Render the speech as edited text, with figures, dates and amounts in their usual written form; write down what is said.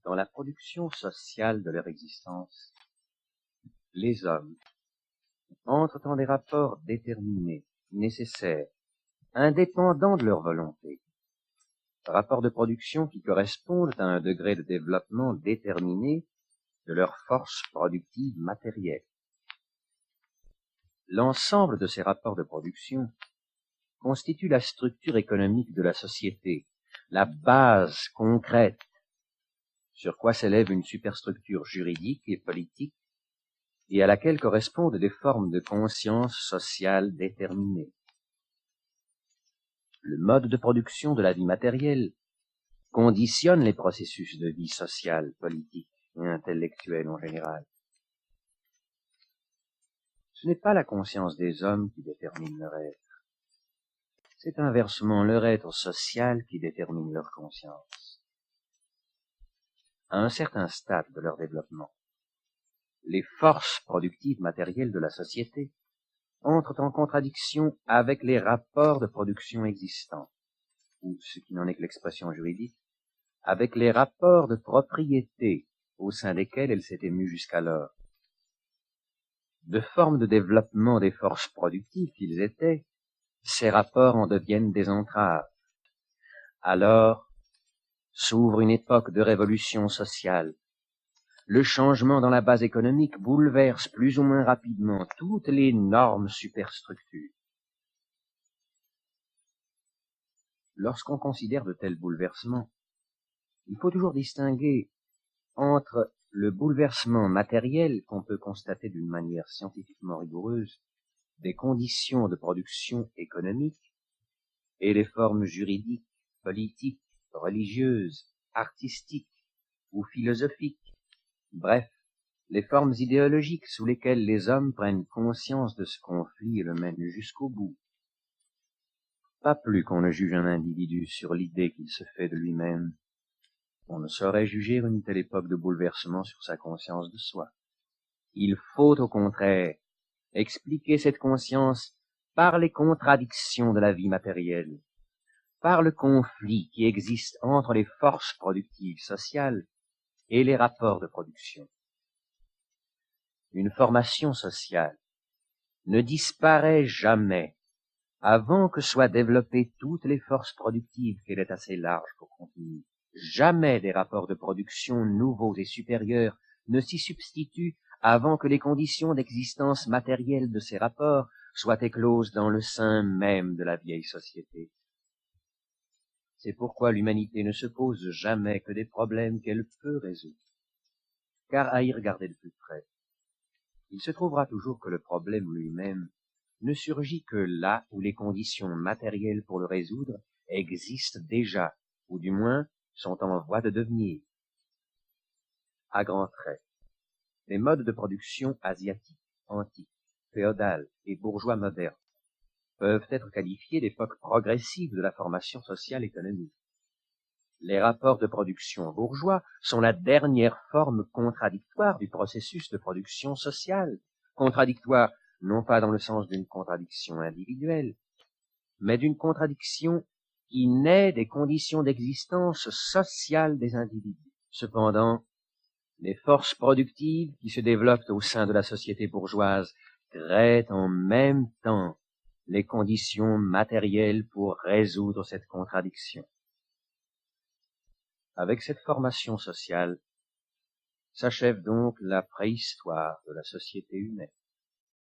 Dans la production sociale de leur existence, les hommes entrent dans des rapports déterminés, nécessaires, indépendants de leur volonté, rapports de production qui correspondent à un degré de développement déterminé de leur force productive matérielle. L'ensemble de ces rapports de production constitue la structure économique de la société, la base concrète sur quoi s'élève une superstructure juridique et politique et à laquelle correspondent des formes de conscience sociale déterminées. Le mode de production de la vie matérielle conditionne les processus de vie sociale, politique et intellectuelle en général. Ce n'est pas la conscience des hommes qui détermine leur être. C'est inversement leur être social qui détermine leur conscience. À un certain stade de leur développement, les forces productives matérielles de la société entrent en contradiction avec les rapports de production existants, ou, ce qui n'en est que l'expression juridique, avec les rapports de propriété au sein desquels elles s'étaient mues jusqu'alors. De formes de développement des forces productives qu'ils étaient, ces rapports en deviennent des entraves. Alors s'ouvre une époque de révolution sociale. Le changement dans la base économique bouleverse plus ou moins rapidement toutes les normes superstructures. Lorsqu'on considère de tels bouleversements, il faut toujours distinguer entre le bouleversement matériel qu'on peut constater d'une manière scientifiquement rigoureuse des conditions de production économique et les formes juridiques, politiques, religieuses, artistiques ou philosophiques, bref, les formes idéologiques sous lesquelles les hommes prennent conscience de ce conflit et le mènent jusqu'au bout. Pas plus qu'on ne juge un individu sur l'idée qu'il se fait de lui-même, on ne saurait juger une telle époque de bouleversement sur sa conscience de soi. Il faut, au contraire, expliquer cette conscience par les contradictions de la vie matérielle, par le conflit qui existe entre les forces productives sociales et les rapports de production. Une formation sociale ne disparaît jamais avant que soient développées toutes les forces productives qu'elle est assez large pour contenir. Jamais des rapports de production nouveaux et supérieurs ne s'y substituent avant que les conditions d'existence matérielle de ces rapports soient écloses dans le sein même de la vieille société. C'est pourquoi l'humanité ne se pose jamais que des problèmes qu'elle peut résoudre. Car à y regarder de plus près, il se trouvera toujours que le problème lui-même ne surgit que là où les conditions matérielles pour le résoudre existent déjà, ou du moins sont en voie de devenir. À grands traits, les modes de production asiatiques, antiques, féodales et bourgeois modernes peuvent être qualifiés d'époque progressive de la formation sociale économique. Les rapports de production bourgeois sont la dernière forme contradictoire du processus de production sociale, contradictoire non pas dans le sens d'une contradiction individuelle, mais d'une contradiction qui naît des conditions d'existence sociale des individus. Cependant, les forces productives qui se développent au sein de la société bourgeoise créent en même temps les conditions matérielles pour résoudre cette contradiction. Avec cette formation sociale s'achève donc la préhistoire de la société humaine.